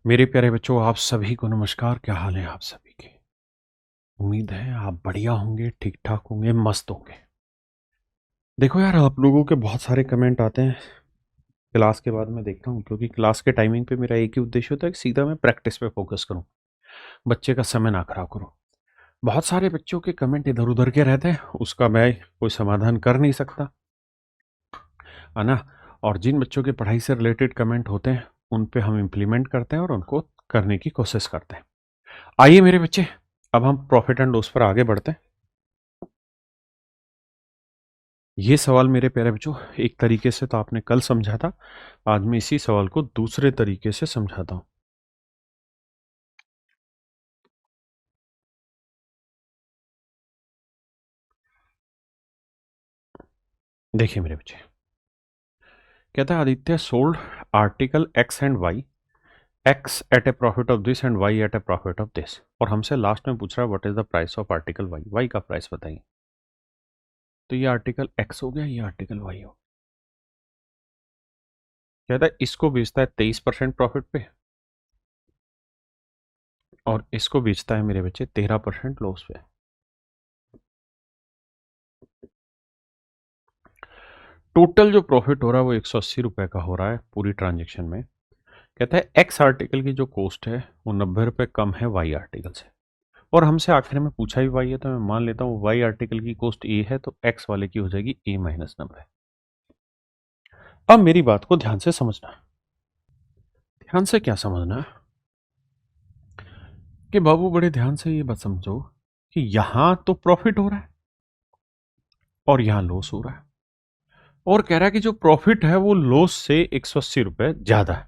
मेरे प्यारे बच्चों, आप सभी को नमस्कार। क्या हाल है आप सभी के? उम्मीद है आप बढ़िया होंगे, ठीक ठाक होंगे, मस्त होंगे। देखो यार, आप लोगों के बहुत सारे कमेंट आते हैं क्लास के बाद। मैं देखता हूँ क्योंकि क्लास के टाइमिंग पे मेरा एक ही उद्देश्य होता है कि सीधा मैं प्रैक्टिस पे फोकस करूँ, बच्चे का समय ना खराब करूँ। बहुत सारे बच्चों के कमेंट इधर उधर के रहते हैं, उसका मैं कोई समाधान कर नहीं सकता, है ना। और जिन बच्चों के पढ़ाई से रिलेटेड कमेंट होते हैं उन पे हम इम्प्लीमेंट करते हैं और उनको करने की कोशिश करते हैं। आइए मेरे बच्चे, अब हम प्रॉफिट एंड लॉस पर आगे बढ़ते हैं। ये सवाल मेरे प्यारे बच्चों, एक तरीके से तो आपने कल समझा था, आज मैं इसी सवाल को दूसरे तरीके से समझाता हूं। देखिए मेरे बच्चे, कहता है Aditya sold article X and Y, X at a profit of this and Y at a profit of this, और हमसे लास्ट में पूछ रहा है what is the price of article Y, Y का प्राइस बताइए। तो ये आर्टिकल एक्स हो गया, ये आर्टिकल वाई हो। कहता है इसको बेचता है 23% प्रॉफिट पे और इसको बेचता है मेरे बच्चे 13% लॉस पे। टोटल जो प्रॉफिट हो रहा है वो 180 रुपए का हो रहा है पूरी ट्रांजेक्शन में। कहता है एक्स आर्टिकल की जो कॉस्ट है वो 90 रुपए कम है वाई आर्टिकल से, और हमसे आखिर में पूछा भी वाई है, तो मैं मान लेता हूँ वाई आर्टिकल की कॉस्ट ए है तो एक्स वाले की हो जाएगी ए माइनस 90। अब मेरी बात को ध्यान से समझना। ध्यान से क्या समझना है कि बाबू, बड़े ध्यान से ये बात समझो कि यहां तो प्रॉफिट हो रहा है और यहां लॉस हो रहा है, और कह रहा है कि जो प्रॉफिट है वो लॉस से 180 रुपए ज्यादा है।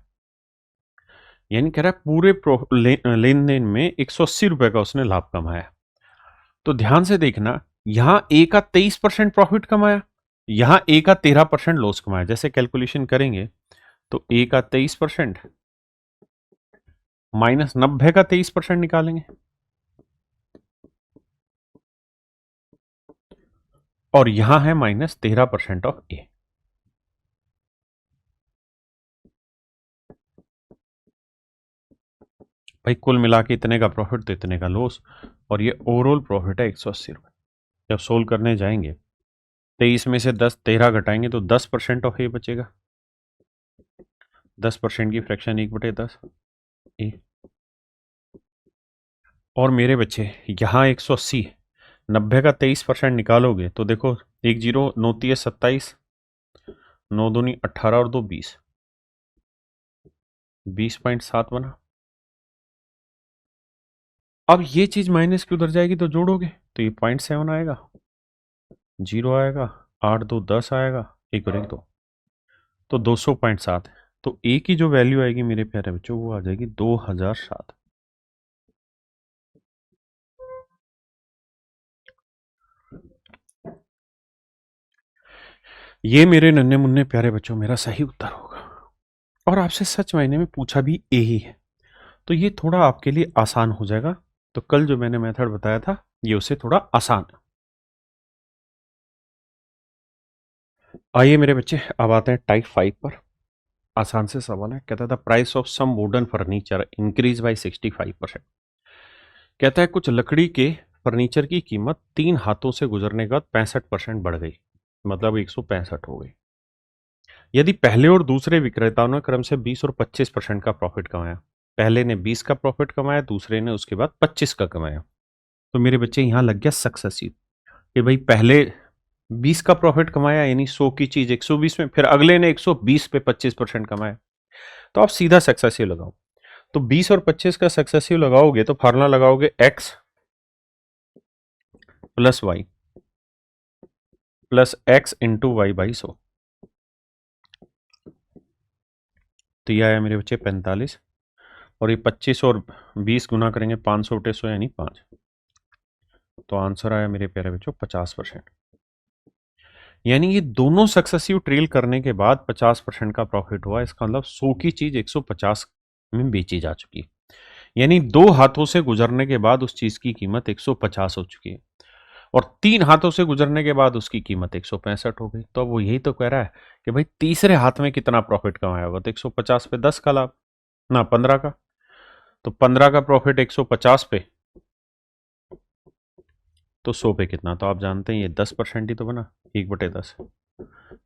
यानी कह रहा है पूरे लेन देन में 180 रुपए का उसने लाभ कमाया। तो ध्यान से देखना, यहां ए का 23% प्रॉफिट कमाया, यहां ए का 13% लॉस कमाया। जैसे कैलकुलेशन करेंगे तो ए का 23% माइनस 90 का 23% निकालेंगे, और यहां है माइनस 13% ऑफ ए। भाई कुल मिला के इतने का प्रॉफिट तो इतने का लॉस, और ये ओवरऑल प्रॉफिट है 180 रुपए। जब सोल्व करने जाएंगे 23 में से 13 घटाएंगे तो 10% ऑफ ए बचेगा। 10% की फ्रैक्शन 1/10 ए। और मेरे बच्चे यहाँ 180, 90 का 23% निकालोगे तो देखो, एक जीरो, 9×3 = 27, 9×2 = 18 और 2 20, 20.7 बना। अब ये चीज माइनस की उधर जाएगी तो जोड़ोगे तो ये 0.7 आएगा, जीरो आएगा, 8×2 = 10 आएगा, एक और एक दो, तो 200.7। तो ए की जो वैल्यू आएगी मेरे प्यारे बच्चों वो आ जाएगी 2007। ये मेरे नन्हे मुन्ने प्यारे बच्चों मेरा सही उत्तर होगा, और आपसे सच मायने में पूछा भी ए ही है, तो ये थोड़ा आपके लिए आसान हो जाएगा। तो कल जो मैंने मेथड बताया था ये उससे थोड़ा आसान है। आइए मेरे बच्चे, अब आते हैं टाइप 5 पर। आसान से सवाल है, कहता था price of some wooden furniture increase by 65%। कहता है कुछ लकड़ी के फर्नीचर की कीमत 3 हाथों से गुजरने के बाद 65% बढ़ गई, मतलब 165 हो गई। यदि पहले और दूसरे विक्रेताओं ने क्रम से 20 और 25% का प्रॉफिट कमाया, पहले ने 20 का प्रॉफिट कमाया, दूसरे ने उसके बाद 25 का कमाया, तो मेरे बच्चे यहां लग गया सक्सेसिव कि भाई पहले 20 का प्रॉफिट कमाया यानी 100 की चीज 120 में, फिर अगले ने 120 पे 25% कमाया, तो आप सीधा सक्सेसिव लगाओ। तो 20 और 25 का सक्सेसिव लगाओगे तो फार्मूला लगाओगे x plus Y plus X into Y by 100। तो यह आया मेरे बच्चे 45, और ये 25 और 20 गुना करेंगे 500 बटे 100 यानी 5, तो आंसर आया मेरे प्यारे बच्चों 50%। यानी ये दोनों सक्सेसिव ट्रेल करने के बाद 50% का प्रॉफिट हुआ। इसका मतलब 100 की चीज 150 में बेची जा चुकी है, यानी 2 हाथों से गुजरने के बाद उस चीज की कीमत 150 हो चुकी है, और 3 हाथों से गुजरने के बाद उसकी कीमत 165 हो गई। तो अब वो यही तो कह रहा है कि भाई तीसरे हाथ में कितना प्रॉफिट कमाया होगा, तो 150 पे 10 का लाभ, ना 15 का, तो 15 का प्रॉफिट 150 पे, तो 100 पे कितना, तो आप जानते हैं ये 10% ही तो बना, 1/10,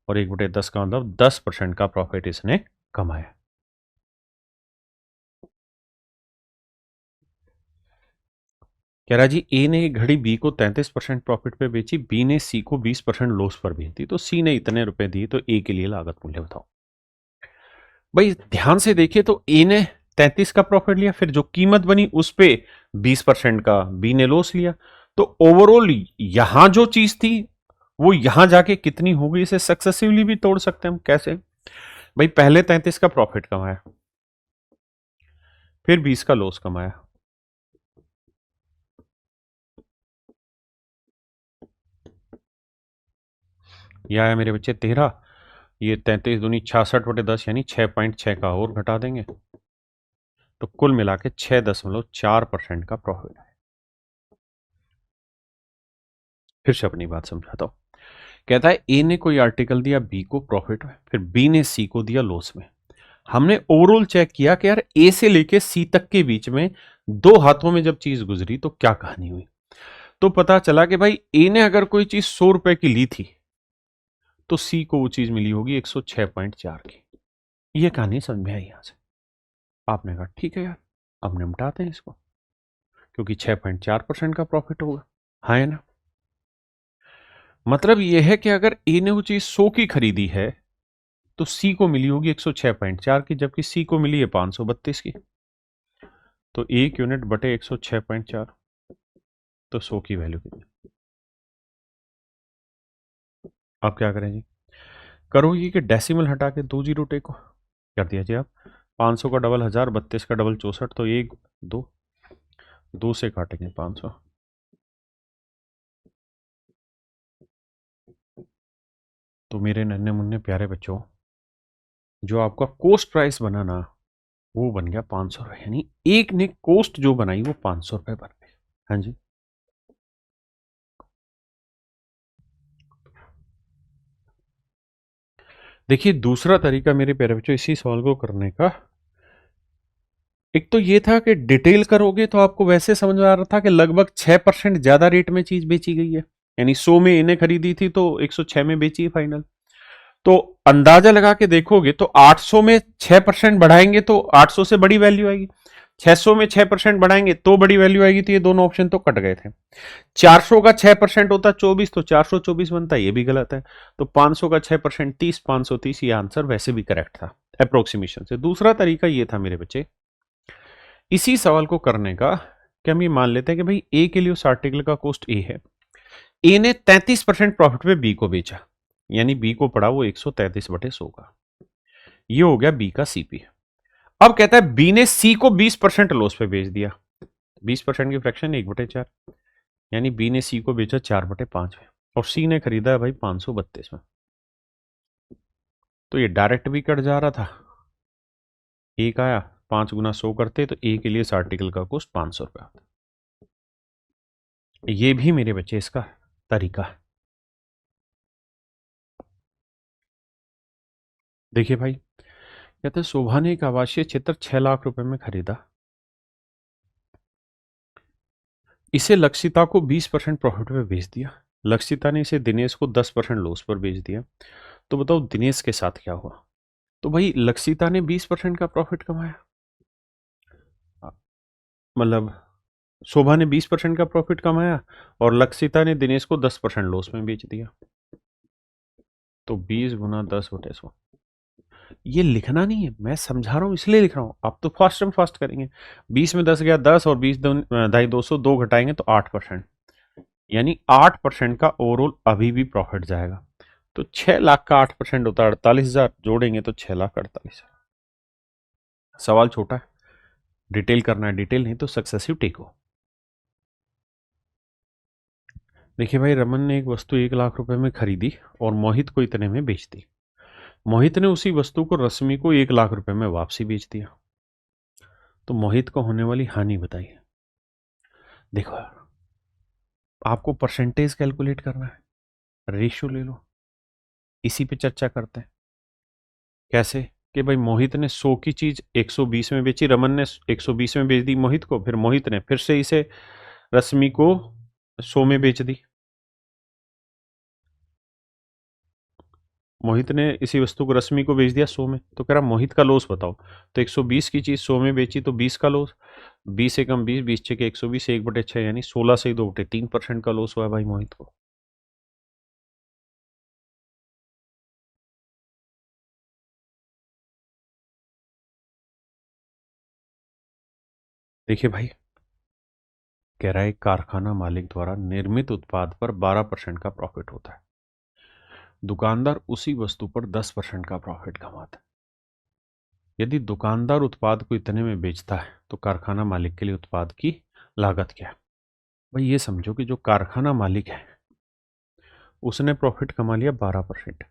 और 1/10 का मतलब 10% का प्रॉफिट इसने कमाया। कह रहा जी ए ने घड़ी बी को 33% प्रॉफिट पे बेची, बी ने सी को 20% लॉस पर बेच दी, तो सी ने इतने रुपए दिए, तो ए के लिए लागत मूल्य बताओ। भाई ध्यान से देखिए तो ए ने 33 का प्रॉफिट लिया, फिर जो कीमत बनी उस पे 20% का बी ने लॉस लिया, तो ओवरऑल यहां जो चीज थी वो यहां जाके कितनी होगी, इसे सक्सेसिवली भी तोड़ सकते हैं हम। कैसे भाई, पहले 33 का प्रॉफिट कमाया, फिर 20 का लॉस कमाया, यह आया मेरे बच्चे 13, ये 33 दूनी 66/10 यानी 6.6 का और घटा देंगे, तो कुल मिला के 6.4% का प्रॉफिट है। फिर से अपनी बात समझाता हूं। कहता है ए ने कोई आर्टिकल दिया बी को प्रॉफिट में, फिर बी ने सी को दिया लॉस में। हमने ओवरऑल चेक किया कि यार ए से लेके सी तक के बीच में दो हाथों में जब चीज गुजरी तो क्या कहानी हुई। तो पता चला कि भाई ए ने अगर कोई चीज 100 रुपए की ली थी तो सी को वो चीज मिली होगी 106.4 की। ये कहानी समझ में आई यहां से। आपने कहा ठीक है यार, अब निपटाते हैं इसको, क्योंकि 6.4% का प्रॉफिट होगा, हाँ है ना। मतलब यह है कि अगर ए ने वो चीज 100 की खरीदी है तो सी को मिली होगी 106.4 की, जबकि सी को मिली है 532 की। तो 1 यूनिट बटे 106.4, तो 100 की वैल्यू कितनी। आप क्या करें जी, करो ये कि डेसिमल हटा के 2 जीरो टेको कर दिया जी आप। 500 का डबल 1000, 32 का डबल 64, तो 1 2 2 से काटेंगे 500। तो मेरे नन्हे मुन्ने प्यारे बच्चों, जो आपका कोस्ट प्राइस बना ना वो बन गया 500 रुपये, यानी एक ने कोस्ट जो बनाई वो 500 रुपये बन गई। हाँ जी, देखिए दूसरा तरीका मेरे प्यारे बच्चों इसी सवाल को करने का, एक तो ये था कि डिटेल करोगे तो आपको वैसे समझ में आ रहा था कि लगभग 6% ज्यादा रेट में चीज बेची गई है, यानी 100 में इन्हें खरीदी थी तो 106 में बेची है फाइनल। तो अंदाजा लगा के देखोगे तो 800 में 6% बढ़ाएंगे तो 800 से बड़ी वैल्यू आएगी, 600 में 6% बढ़ाएंगे तो बड़ी वैल्यू आएगी, तो ये दोनों ऑप्शन तो कट गए थे। 400 का 6% होता 24, तो 424 बनता, ये भी गलत है। तो 500 का 6% 30, 530, ये आंसर वैसे भी करेक्ट था अप्रोक्सीमेशन से। दूसरा तरीका ये था मेरे बच्चे इसी सवाल को करने का, कि हम ये मान लेते हैं कि भाई ए के लिए उस आर्टिकल का कॉस्ट ए है, ए ने 33% प्रॉफिट पे बी को बेचा, यानी बी को पड़ा वो 133/100 का, ये हो गया बी का सीपी। अब कहता है बी ने सी को 20% लॉस पे बेच दिया, 20% की फ्रैक्शन 1/4, यानी बी ने सी को बेचा 4/5 में, और सी ने खरीदा है भाई 532 में। तो ये डायरेक्ट भी कट जा रहा था, एक आया 5 गुना 100 करते तो ए के लिए इस आर्टिकल का कॉस्ट 500 रुपया आता। ये भी मेरे बच्चे इसका तरीका है। देखिए भाई, कहते शोभा ने एक आवासीय क्षेत्र 6 लाख रुपए में खरीदा, इसे लक्षिता को 20% प्रॉफिट में बेच दिया, लक्षिता ने इसे दिनेश को 10% लॉस पर बेच दिया, तो बताओ दिनेश के साथ क्या हुआ। तो भाई लक्षिता ने 20% का प्रॉफिट कमाया, मतलब शोभा ने 20% का प्रॉफिट कमाया और लक्षिता ने दिनेश को 10% लॉस में बेच दिया, तो 20 गुना 10/100। ये लिखना नहीं है, मैं समझा रहा हूं इसलिए लिख रहा हूं, आप तो फास्ट एंड फास्ट करेंगे। 20 में 10 गया 10, और 20 ढाई 200, 2 घटाएंगे तो 8%, यानी 8% का ओवरऑल अभी भी प्रॉफिट जाएगा। तो 6 लाख का 8% होता है 48,000, जोड़ेंगे तो 6,48,000। सवाल छोटा है, डिटेल करना है डिटेल, नहीं तो सक्सेसिव टेको। देखिए भाई, रमन ने एक वस्तु 1 लाख रुपए में खरीदी और मोहित को इतने में बेच दी। मोहित ने उसी वस्तु को रश्मि को 1 लाख रुपए में वापसी बेच दिया, तो मोहित को होने वाली हानि बताइए। देखो यार, आपको परसेंटेज कैलकुलेट करना है, रेशियो ले लो, इसी पे चर्चा करते हैं। कैसे, कि भाई मोहित ने 100 की चीज 120 में बेची, रमन ने 120 में बेच दी मोहित को, फिर मोहित ने फिर से इसे रश्मि को 100 में बेच दी। मोहित ने इसी वस्तु को रश्मि को बेच दिया 100 में, तो कह रहा मोहित का लॉस बताओ। तो 120 की चीज 100 में बेची तो 20 का लॉस, 20 से कम 20, 20 के 120, 1/6 यानी 16 से 2/3% का लॉस हुआ है भाई मोहित को। देखिए भाई, कह रहा है कारखाना मालिक द्वारा निर्मित उत्पाद पर 12% का प्रॉफिट होता है, दुकानदार उसी वस्तु पर 10% का प्रॉफिट कमाता है। यदि दुकानदार उत्पाद को इतने में बेचता है तो कारखाना मालिक के लिए उत्पाद की लागत क्या है? भाई ये समझो कि जो कारखाना मालिक है उसने प्रॉफिट कमा लिया 12%,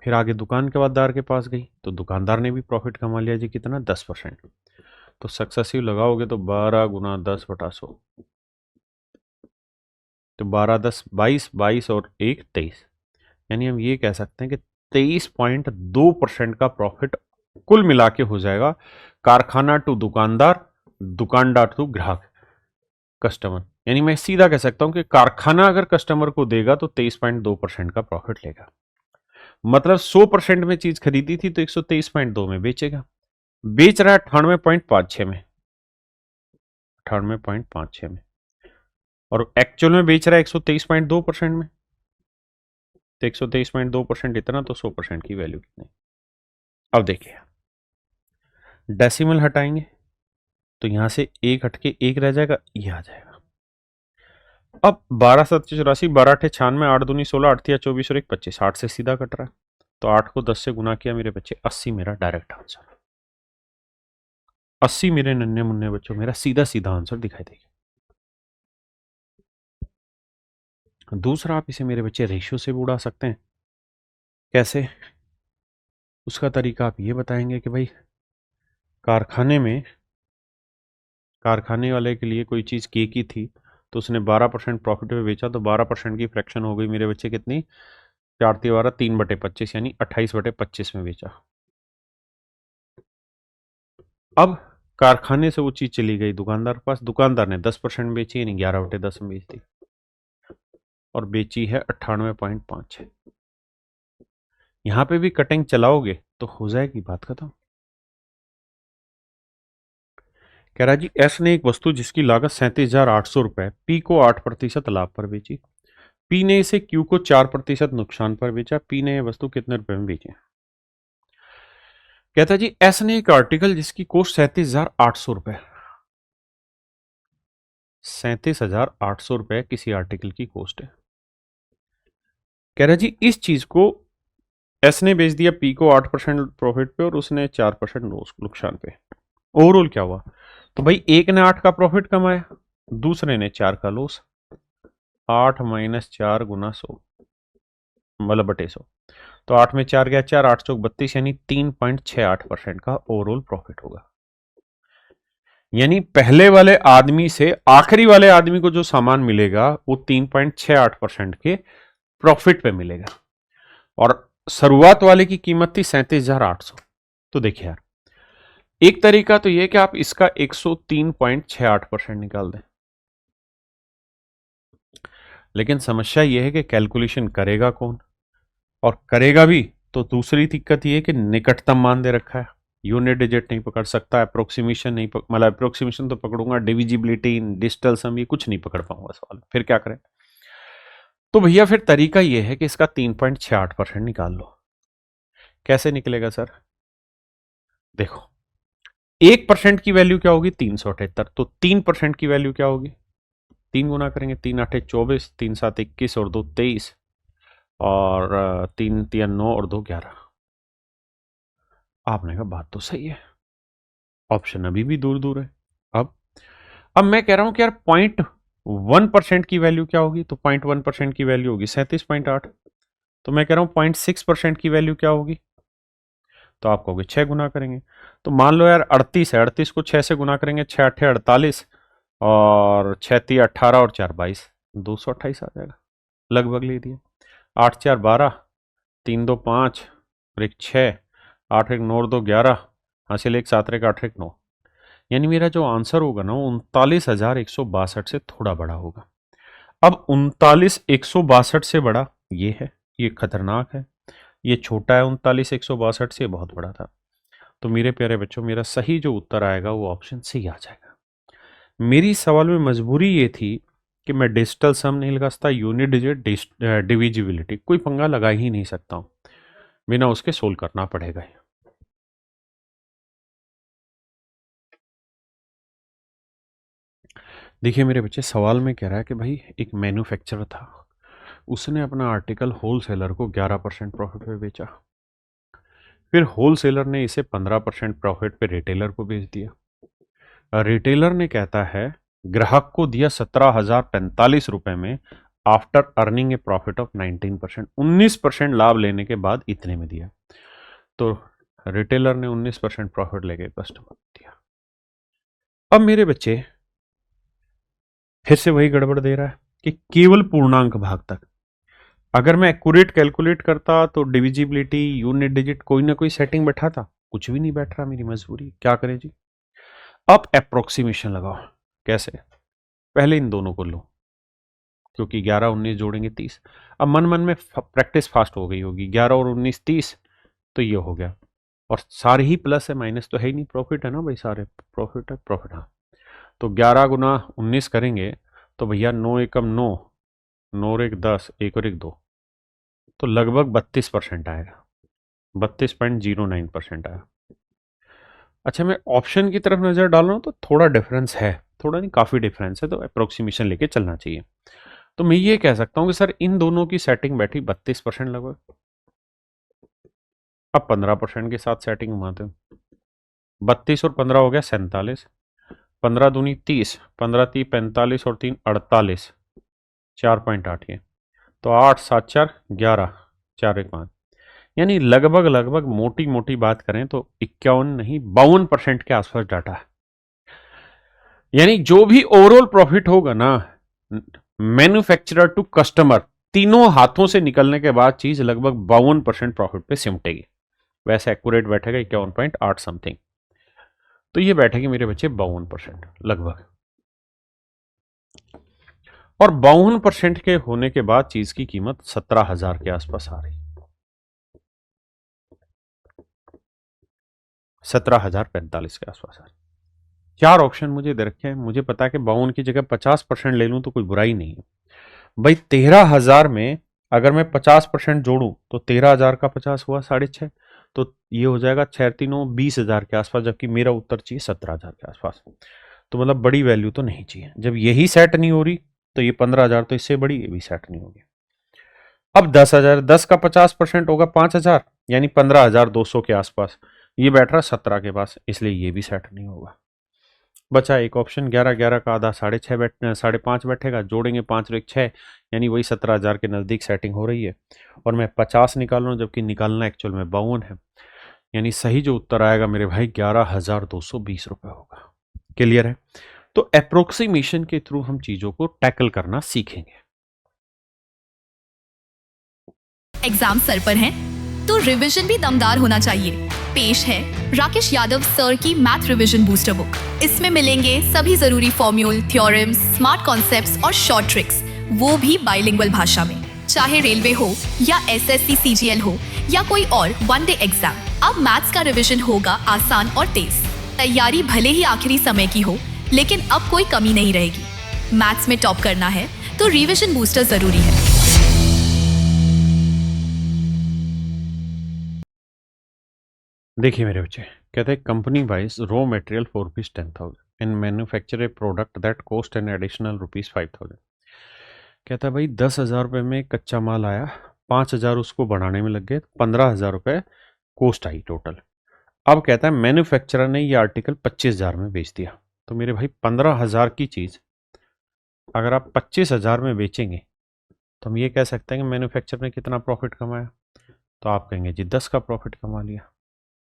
फिर आगे दुकान के बाददार के पास गई तो दुकानदार ने भी प्रॉफिट कमा लिया जी, कितना 10%। तो सक्सेसिव लगाओगे तो 12 गुना 10/100, तो 12 10 22, 22 और 1 23, यानी हम ये कह सकते हैं कि 23.2% का प्रॉफिट कुल मिला के हो जाएगा, कारखाना टू दुकानदार, दुकानदार टू ग्राहक, कस्टमर। यानी मैं सीधा कह सकता हूं कि कारखाना अगर कस्टमर को देगा तो 23.2% का प्रॉफिट लेगा। मतलब 100% में चीज खरीदी थी तो 123.2 में बेचेगा, बेच रहा है 98.56 में, 98.56 में, और एक्चुअल में बेच रहा है 123.2% में। तो 123.2% इतना, तो 100% की वैल्यू कितनी? अब देखिए, डेसिमल हटाएंगे तो यहां से एक हटके एक रह जाएगा, ये आ जाएगा। अब 12 7 84, 12 8 96, 8 दूनी 16, 8 तिया 24 और 1 25, 8 से सीधा कट रहा है, तो 8 को 10 से गुना किया मेरे बच्चे, 80 मेरा डायरेक्ट आंसर, 80 मेरे नन्हे मुन्ने बच्चों मेरा सीधा सीधा आंसर दिखाई देगा। दूसरा, आप इसे मेरे बच्चे रेशियो से भी उड़ा सकते हैं। कैसे? उसका तरीका आप ये बताएंगे कि भाई कारखाने वाले के लिए कोई चीज के की थी तो उसने 12% प्रॉफिट में बेचा, तो 12% की फ्रैक्शन हो गई मेरे बच्चे कितनी, 4×12 3/25, यानी 28/25 में बेचा। अब कारखाने से वो चीज चली गई दुकानदार के पास, दुकानदार ने 10% बेची, यानी 11/10 में बेच दी, और बेची है 98.5। यहां पे भी कटिंग चलाओगे तो हो जाएगी बात खत्म। कह रहा जी, एस ने एक वस्तु जिसकी लागत 37,800 रुपए, पी को 8% लाभ पर बेची, पी ने इसे क्यू को 4% नुकसान पर बेचा, पी ने यह वस्तु कितने रुपए में बेची? कहता जी, एस ने एक आर्टिकल जिसकी कॉस्ट 37,800 रुपए, 37,800 रुपए किसी आर्टिकल की कॉस्ट है। कह रहा जी, इस चीज को एस ने बेच दिया पी को 8% प्रॉफिट पे और उसने 4% नुकसान पे। ओवरऑल क्या हुआ? तो भाई एक ने 8 का प्रॉफिट कमाया, दूसरे ने 4 का लॉस। 8 - 4 गुना 100, मतलब बटे 100, तो 8 में 4 गया 4, 8 चौक 32, यानी 3.68% का ओवरऑल प्रॉफिट होगा। यानी पहले वाले आदमी से आखिरी वाले आदमी को जो सामान मिलेगा वो 3.68% के प्रॉफिट पे मिलेगा, और शुरुआत वाले की कीमत थी 37,800। तो देखिए यार, एक तरीका तो यह कि आप इसका 103.68% निकाल दें, लेकिन समस्या यह है कि कैलकुलेशन करेगा कौन, और करेगा भी तो दूसरी दिक्कत यह है कि निकटतम मान दे रखा है, यूनिट डिजिट नहीं पकड़ सकता, अप्रोक्सीमेशन नहीं मतलब अप्रोक्सीमेशन तो पकड़ूंगा, डिविजिबिलिटी, डिजिटल सम, ये कुछ नहीं पकड़ पाऊंगा सवाल, फिर क्या करें? तो भैया फिर तरीका यह है कि इसका 3.68% निकाल लो। कैसे निकलेगा सर? देखो, 1% की वैल्यू क्या होगी? 378, तो 3% की वैल्यू क्या होगी? 3 गुना करेंगे, 3 8 24, 3 7 21 और 2 23, और 3 3 9 और 2 11। आपने कहा बात तो सही है, ऑप्शन अभी भी दूर दूर है। अब मैं कह रहा हूं कि यार 0.1% की वैल्यू क्या होगी? तो 0.1% की वैल्यू होगी 37.8। तो मैं कह रहा हूं 0.6% की वैल्यू क्या होगी? तो आप कहोगे 6 गुना करेंगे। तो मान लो यार 38 है, 38 को 6 से गुना करेंगे, 6 8 48, और 6 3 18 और 4 22, 228 आ जाएगा, लगभग ले दिया। 8 4 12, 3 2 5, और एक 6, 8 एक 9 और 2 11, हासिल एक 7 एक 8 एक 9, यानी मेरा जो आंसर होगा ना वो 39,162 से थोड़ा बड़ा होगा। अब 39,162 से बड़ा ये है, ये खतरनाक है, ये छोटा है 39,162 से, बहुत बड़ा था। तो मेरे प्यारे बच्चों, मेरा सही जो उत्तर आएगा वो ऑप्शन सी आ जाएगा। मेरी सवाल में मजबूरी ये थी कि मैं डिजिटल सम नहीं लगा सकता, यूनिट डिजिट डिविजिबिलिटी कोई पंगा लगा ही नहीं सकता हूं, बिना उसके सोल्व करना पड़ेगा। देखिए मेरे बच्चे, सवाल में कह रहा है कि भाई एक मैन्युफैक्चरर था, उसने अपना आर्टिकल होलसेलर को 11% प्रॉफिट पे बेचा, फिर होलसेलर ने इसे 15% प्रॉफिट पे रिटेलर को बेच दिया। रिटेलर ने कहता है ग्राहक को दिया 17,045 रुपए में, after earning a profit of 19%, 19% लाभ लेने के बाद इतने में दिया। तो रिटेलर ने 19% प्रॉफिट लेके कस्टमर को दिया। अब मेरे बच्चे फिर से वही गड़बड़ दे रहा है कि केवल पूर्णांक भाग तक। अगर मैं एक्यूरेट कैलकुलेट करता तो डिविजिबिलिटी, यूनिट डिजिट, कोई ना कोई सेटिंग बैठाता, कुछ भी नहीं बैठ रहा, मेरी मजबूरी, क्या करें जी। अब अप्रोक्सीमेशन लगाओ। कैसे? पहले इन दोनों को लो, क्योंकि 11 19 जोड़ेंगे 30। अब मन मन में प्रैक्टिस फास्ट हो गई होगी, 11 और 19 30, तो ये हो गया। और सारे ही प्लस है, माइनस तो है ही नहीं, प्रॉफिट है ना भाई, सारे प्रॉफिट है, प्रॉफिट। हाँ, तो 11 गुना 19 करेंगे तो भैया 9 एकम 9, 9 और एक 10, एक और एक 2, तो लगभग 32% आएगा, 32.09% आया। अच्छा, मैं ऑप्शन की तरफ नजर डाल रहा हूं तो थोड़ा डिफरेंस है, थोड़ा नहीं काफी डिफरेंस है, तो अप्रोक्सीमेशन लेके चलना चाहिए। तो मैं ये कह सकता हूं कि सर इन दोनों की सेटिंग बैठी 32% लगभग। अब 15% के साथ सेटिंग घुमाते हैं, 32 और 15 हो गया 47, 15 दूनी 30, 15 ती 45 और 3 48, 4.8 ये, तो 8 7 4 11, 4 1 5, यानी लगभग लगभग मोटी मोटी बात करें तो 51 नहीं 52% के आसपास डाटा है। यानी जो भी ओवरऑल प्रॉफिट होगा ना, मैन्युफैक्चरर टू कस्टमर, तीनों हाथों से निकलने के बाद चीज लगभग 52% प्रॉफिट पे सिमटेगी। वैसे एक्यूरेट बैठेगा 51.8 समथिंग, तो ये बैठेगी मेरे बच्चे 52% लगभग। और 52% के होने के बाद चीज की कीमत 17,000 के आसपास आ रही, 17,045 के आसपास आ रही। 4 ऑप्शन मुझे दे रखे हैं, मुझे पता है कि 52 की जगह 50% ले लूं तो कोई बुराई नहीं है भाई। 13,000 में अगर मैं 50% जोड़ूं तो 13,000 का 50 हुआ 6.5, तो ये हो जाएगा 6 तीनों 20,000 के आसपास, जबकि मेरा उत्तर चाहिए 17,000 के आसपास। तो मतलब बड़ी वैल्यू तो नहीं चाहिए। जब यही सेट नहीं हो रही तो ये 15,000 तो इससे बड़ी, ये भी सेट नहीं होगी। अब 10,000, 10 का 50% होगा 5,000, यानी 15,200 के आसपास, ये बैठ रहा 17 के पास, इसलिए ये भी सेट नहीं होगा। बचा एक ऑप्शन 11, 11 का आधा 6.5 5.5 बैठेगा, जोड़ेंगे 5 और एक 6, यानी वही 17,000 के नज़दीक सेटिंग हो रही है। और मैं 50 निकाल रहा हूँ, जबकि निकालना एक्चुअल में 52 है, यानी सही जो उत्तर आएगा मेरे भाई 11,220 रुपये होगा। क्लियर है? तो अप्रोक्सीमेशन के थ्रू हम चीजों को टैकल करना सीखेंगे। एग्जाम सर पर है तो रिवीजन भी दमदार होना चाहिए। पेश है राकेश यादव सर की मैथ रिवीजन बूस्टर बुक। इसमें मिलेंगे सभी जरूरी फॉर्म्यूल, थ्योरम्स, स्मार्ट कॉन्सेप्ट्स और शॉर्ट ट्रिक्स, वो भी बाइलिंगुअल भाषा में। चाहे रेलवे हो या एसएससी सीजीएल हो या कोई और वन डे एग्जाम, अब मैथ्स का रिवीजन होगा आसान और तेज। तैयारी भले ही आखिरी समय की हो, लेकिन अब कोई कमी नहीं रहेगी। मैथ्स में टॉप करना है तो रिवीजन बूस्टर जरूरी है। देखिए मेरे बच्चे, कहते हैं company wise raw material for rupees 10,000 and manufacture A product that cost an additional rupees 5,000। कहता है भाई 10,000 रुपये में कच्चा माल आया, 5,000 उसको बनाने में लग गए, 15,000 रुपये कॉस्ट आई टोटल। अब कहता है मैन्युफैक्चरर ने ये आर्टिकल 25,000 में बेच दिया। तो मेरे भाई 15,000 की चीज़ अगर आप 25,000 में बेचेंगे तो हम ये कह सकते हैं कि मैन्युफैक्चरर ने कितना प्रॉफिट कमाया। तो आप कहेंगे जी 10 का प्रॉफिट कमा लिया,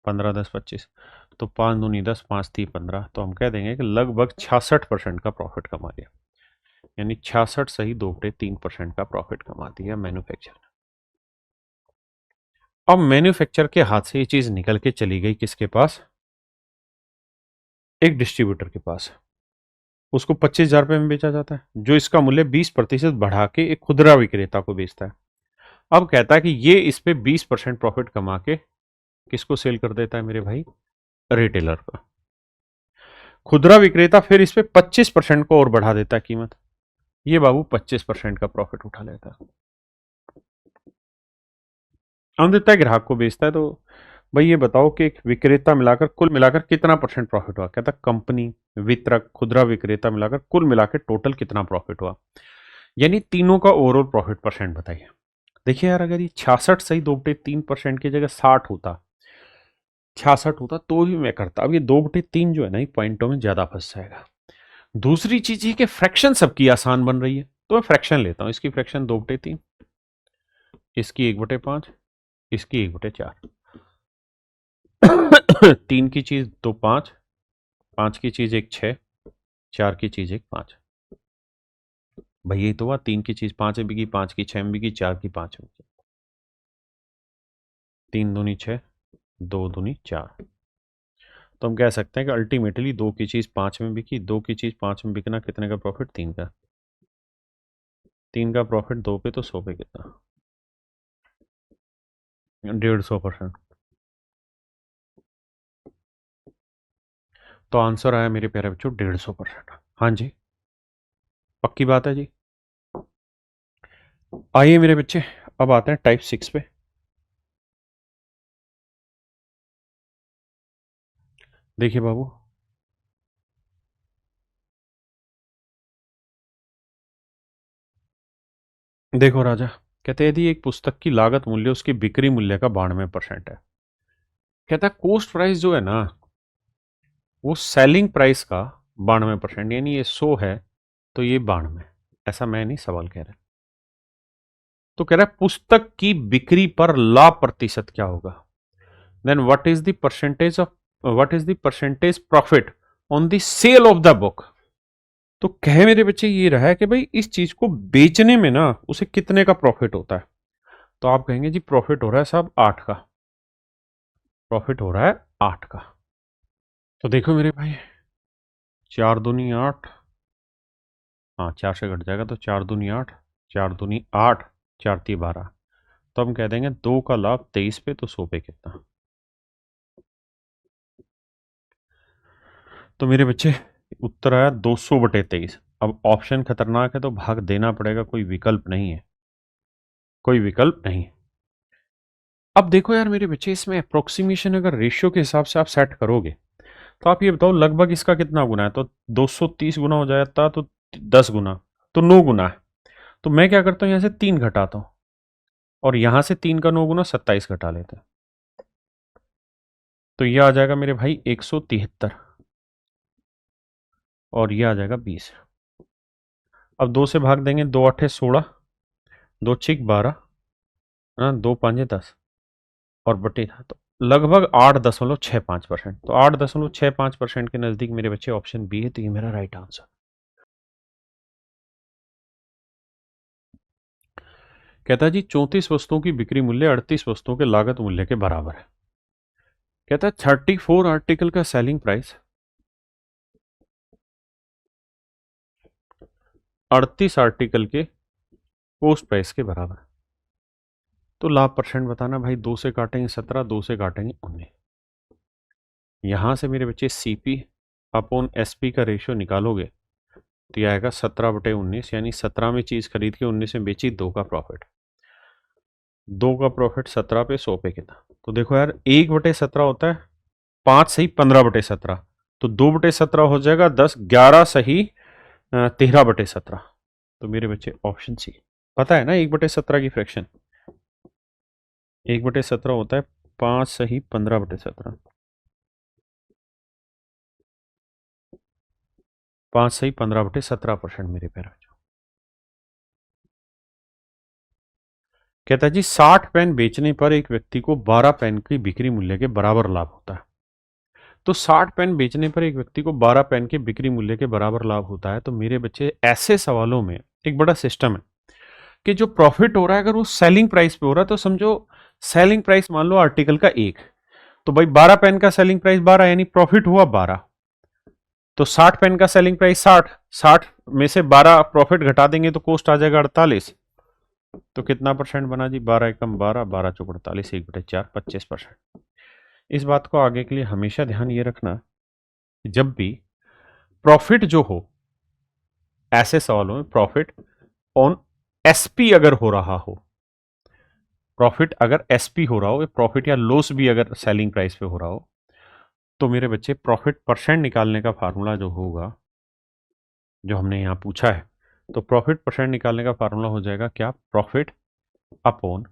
15 10 25, तो 5 दूनी 10, 5 3 15, तो हम कह देंगे कि लगभग 66% का प्रॉफिट कमा लिया, यानी 66 सही 2/3% का प्रॉफिट कमा दिया मैन्युफैक्चर। अब मैन्युफैक्चर के हाथ से ये चीज निकल के चली गई किसके पास? एक डिस्ट्रीब्यूटर के पास। उसको 25,000 रुपये में बेचा जाता है, जो इसका मूल्य 20% बढ़ा के एक खुदरा विक्रेता को बेचता है। अब कहता है कि ये इस पे 20% प्रॉफिट कमा के किसको सेल कर देता है मेरे भाई? रिटेलर का। खुदरा विक्रेता फिर इस पे 25% को और बढ़ा देता है कीमत। ये बाबू 25% का प्रॉफिट उठा लेता है। हम देता है ग्राहक को बेचता है। तो भाई ये बताओ कि एक विक्रेता मिलाकर कुल मिलाकर कितना परसेंट प्रॉफिट हुआ? कहता कंपनी, वितरक, खुदरा विक्रेता मिलाकर कुल मिलाकर टोटल कितना प्रॉफिट हुआ, यानी तीनों का ओवरऑल प्रॉफिट परसेंट बताइए। देखिए यार, अगर ये 66 सही 2/3% की जगह 60 होता, 66 होता तो भी मैं करता। अब ये 2/3 जो है ना, ये पॉइंटों में ज्यादा फंस जाएगा। दूसरी चीज ये कि फ्रैक्शन सबकी आसान बन रही है, तो मैं फ्रैक्शन लेता हूं। इसकी फ्रैक्शन 2/3, इसकी 1/5, इसकी 1/4। 3 की चीज 2 5, 5 की चीज 1 6, 4 की चीज 1 5। भाई ये तो हुआ 3 की चीज 5 में बिकी, 5 की 6 में बिकी, 4 की 5 में बिकी। 3 दूनी 6, 2 दूनी 4। तो हम कह सकते हैं कि अल्टीमेटली 2 की चीज 5 में बिकी, 2 की चीज 5 में बिकना कितने का प्रॉफिट? 3 का। 3 का प्रॉफिट 2 पे, तो 100 पे कितना? 150%। तो आंसर आया मेरे प्यारे बच्चों 150%। हाँ जी, पक्की बात है जी। आइए मेरे बच्चे, अब आते हैं टाइप 6 पे। देखिए बाबू, देखो राजा, कहते हैं यदि एक पुस्तक की लागत मूल्य उसके बिक्री मूल्य का 92% है। कहता है कोस्ट प्राइस जो है ना, वो सेलिंग प्राइस का 92%, यानी ये 100 है तो ये 92। ऐसा मैं नहीं सवाल कह रहा। तो कह रहा है पुस्तक की बिक्री पर लाभ प्रतिशत क्या होगा? Then what is the percentage profit on the sale of the book? तो कहे मेरे बच्चे ये रहा है कि भाई इस चीज को बेचने में ना उसे कितने का प्रॉफिट होता है। तो आप कहेंगे जी प्रॉफिट हो रहा है साहब 8 का, प्रॉफिट हो रहा है 8 का। तो देखो मेरे भाई, 4 दूनी 8, हाँ 4 से घट जाएगा तो 4 दूनी 8, 4 दूनी 8, 4 ती 12। तो हम कह देंगे 2 का लाभ 23 पे, तो 100 पे कितना? तो मेरे बच्चे उत्तर आया 200/23। अब ऑप्शन खतरनाक है तो भाग देना पड़ेगा, कोई विकल्प नहीं है, कोई विकल्प नहीं। अब देखो यार मेरे बच्चे, इसमें अप्रोक्सीमेशन अगर रेशियो के हिसाब से आप सेट करोगे तो आप ये बताओ लगभग इसका कितना गुना है? तो 230 गुना हो जाता, तो 10 गुना, तो 9 गुना है। तो मैं क्या करता हूं, यहां से 3 घटाता हूं, और यहां से 3 का 9 गुना 27 घटा लेते हैं। तो ये आ जाएगा मेरे भाई 173, और ये आ जाएगा 20। अब 2 से भाग देंगे, 2 8 16, 2 6 12, हाँ 2 5 10, और बटे था तो लगभग 8.65%। तो 8.65% के नजदीक मेरे बच्चे ऑप्शन बी है, तो ये मेरा राइट आंसर। कहता है जी 34 वस्तुओं की बिक्री मूल्य 38 वस्तुओं के लागत मूल्य के बराबर है। कहता है 34 आर्टिकल का सेलिंग प्राइस 38 आर्टिकल के कोस्ट प्राइस के बराबर है। तो लाभ परसेंट बताना भाई। 2 से काटेंगे 17, 2 से काटेंगे 19। यहां से मेरे बच्चे सीपी अपॉन एसपी का रेशियो निकालोगे तो यह आएगा 17/19, यानी 17 में चीज खरीद के 19 में बेची, 2 का प्रॉफिट। 2 का प्रॉफिट 17 पे, 100 पे कितना? तो देखो यार 1/17 होता है, 5 सही 15/17, तो 2/17 हो जाएगा 10, 11 सही 13/17। तो मेरे बच्चे ऑप्शन सी। पता है ना 1/17 की फ्रैक्शन? 1/17 होता है 5 सही 15/17, 5 सही 15/17% मेरे प्यारे बच्चों। कहता है जी 60 पेन बेचने पर एक व्यक्ति को 12 पेन की बिक्री मूल्य के बराबर लाभ होता है। तो 60 पेन बेचने पर एक व्यक्ति को 12 पेन के बिक्री मूल्य के बराबर लाभ होता है। तो मेरे बच्चे ऐसे सवालों में एक बड़ा सिस्टम है कि जो प्रॉफिट हो रहा है अगर वो सेलिंग प्राइस पे हो रहा है तो समझो सेलिंग प्राइस मान लो आर्टिकल का 1, तो भाई 12 पेन का सेलिंग प्राइस 12 यानी प्रॉफिट हुआ 12। तो 60 पेन का सेलिंग प्राइस 60, 60 में से 12 प्रॉफिट घटा देंगे तो कॉस्ट आ जाएगा 48। तो कितना परसेंट बना जी? 12 एकम 12, 12 चौक 48, 1/4, 25%। इस बात को आगे के लिए हमेशा ध्यान ये रखना कि जब भी प्रॉफिट जो हो, ऐसे सवालों में प्रॉफिट ऑन एसपी अगर हो रहा हो, प्रॉफिट अगर एसपी हो रहा हो, प्रॉफिट या लॉस भी अगर सेलिंग प्राइस पे हो रहा हो, तो मेरे बच्चे प्रॉफिट परसेंट निकालने का फार्मूला जो होगा, जो हमने यहां पूछा है, तो प्रॉफिट परसेंट निकालने का फार्मूला हो जाएगा क्या? Profit upon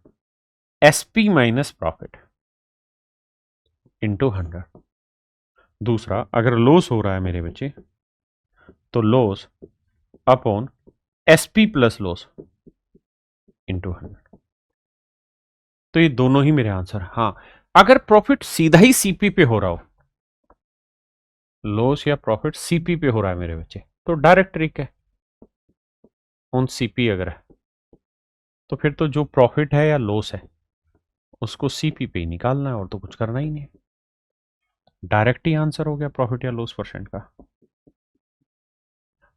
SP minus profit into 100। दूसरा, अगर लॉस हो रहा है मेरे बच्चे, तो loss upon SP plus loss into 100। तो ये दोनों ही मेरे आंसर। हाँ, अगर प्रॉफिट सीधा ही सीपी पे हो रहा हो, लॉस या प्रॉफिट सीपी पे हो रहा है मेरे बच्चे, तो डायरेक्ट ट्रिक है ऑन सीपी अगर है, तो फिर तो जो प्रॉफिट है या लॉस है उसको सीपी पे ही निकालना है और तो कुछ करना ही नहीं। डायरेक्ट ही आंसर हो गया प्रॉफिट या लॉस परसेंट का।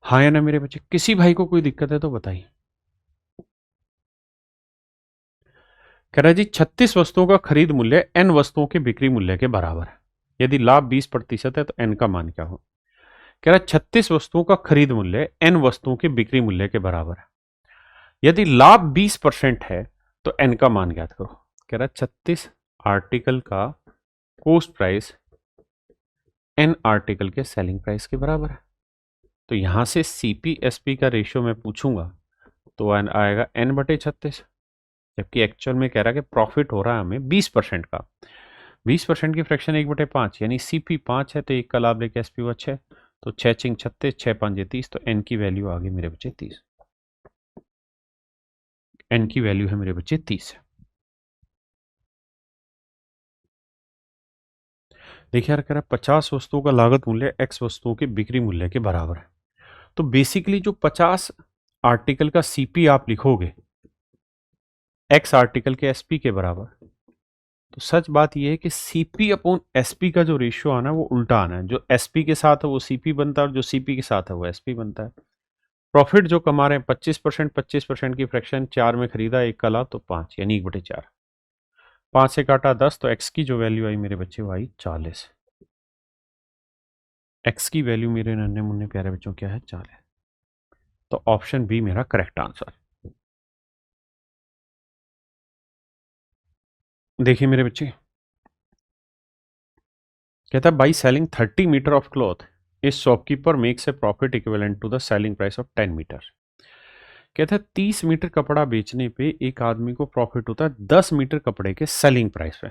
हाँ या ना मेरे बच्चे? किसी भाई को कोई दिक्कत है तो बताइए। कह रहा जी 36 वस्तुओं का खरीद मूल्य n वस्तुओं के बिक्री मूल्य के बराबर है। यदि लाभ 20% है तो n का मान क्या हो? कह रहा 36 वस्तुओं का खरीद मूल्य n वस्तुओं के बिक्री मूल्य के बराबर है। यदि लाभ 20% है तो n का मान ज्ञात करो। कह रहा 36 आर्टिकल का कॉस्ट प्राइस n आर्टिकल के सेलिंग प्राइस के बराबर है। तो यहां से सीपी एसपी का रेशियो मैं पूछूंगा तो आएगा n/36, जबकि एक्चुअल में कह रहा है कि प्रॉफिट हो रहा है हमें 20% का। 20% की फ्रैक्शन 1/5 यानी सीपी 5 है तो 1 का लाभ लेके एसपी हुआ 6, तो 6 × 36, 6 × 5 = 30, तो n की वैल्यू आ गई मेरे बच्चे 30। n की वैल्यू है मेरे बच्चे 30। देखिए यार, कह रहा है 50 वस्तुओं का लागत मूल्य x वस्तुओं के बिक्री मूल्य के बराबर है। तो बेसिकली जो 50 आर्टिकल का सीपी आप लिखोगे x आर्टिकल के एसपी के बराबर, तो सच बात यह है कि सीपी अपॉन एसपी का जो रेशियो आना है वो उल्टा आना है। जो एसपी के साथ है वो सीपी बनता है और जो सीपी के साथ है वो एसपी बनता है। प्रॉफिट जो कमा रहे हैं 25% की फ्रैक्शन 4 में खरीदा, 1 का लाभ, तो 5 यानी 1/4। 5 से काटा 10, तो एक्स की जो वैल्यू आई मेरे बच्चे वो आई 40। एक्स की वैल्यू मेरे नन्हे मुन्ने प्यारे बच्चों क्या है? 40। तो ऑप्शन बी मेरा करेक्ट आंसर। देखिए मेरे बच्चे, कहता है by selling 30 metre of cloth इस shopkeeper makes a profit equivalent to the selling price of 10 metre. कहता है 30 मीटर कपड़ा बेचने पे एक आदमी को प्रॉफिट होता है 10 मीटर कपड़े के सेलिंग प्राइस पे।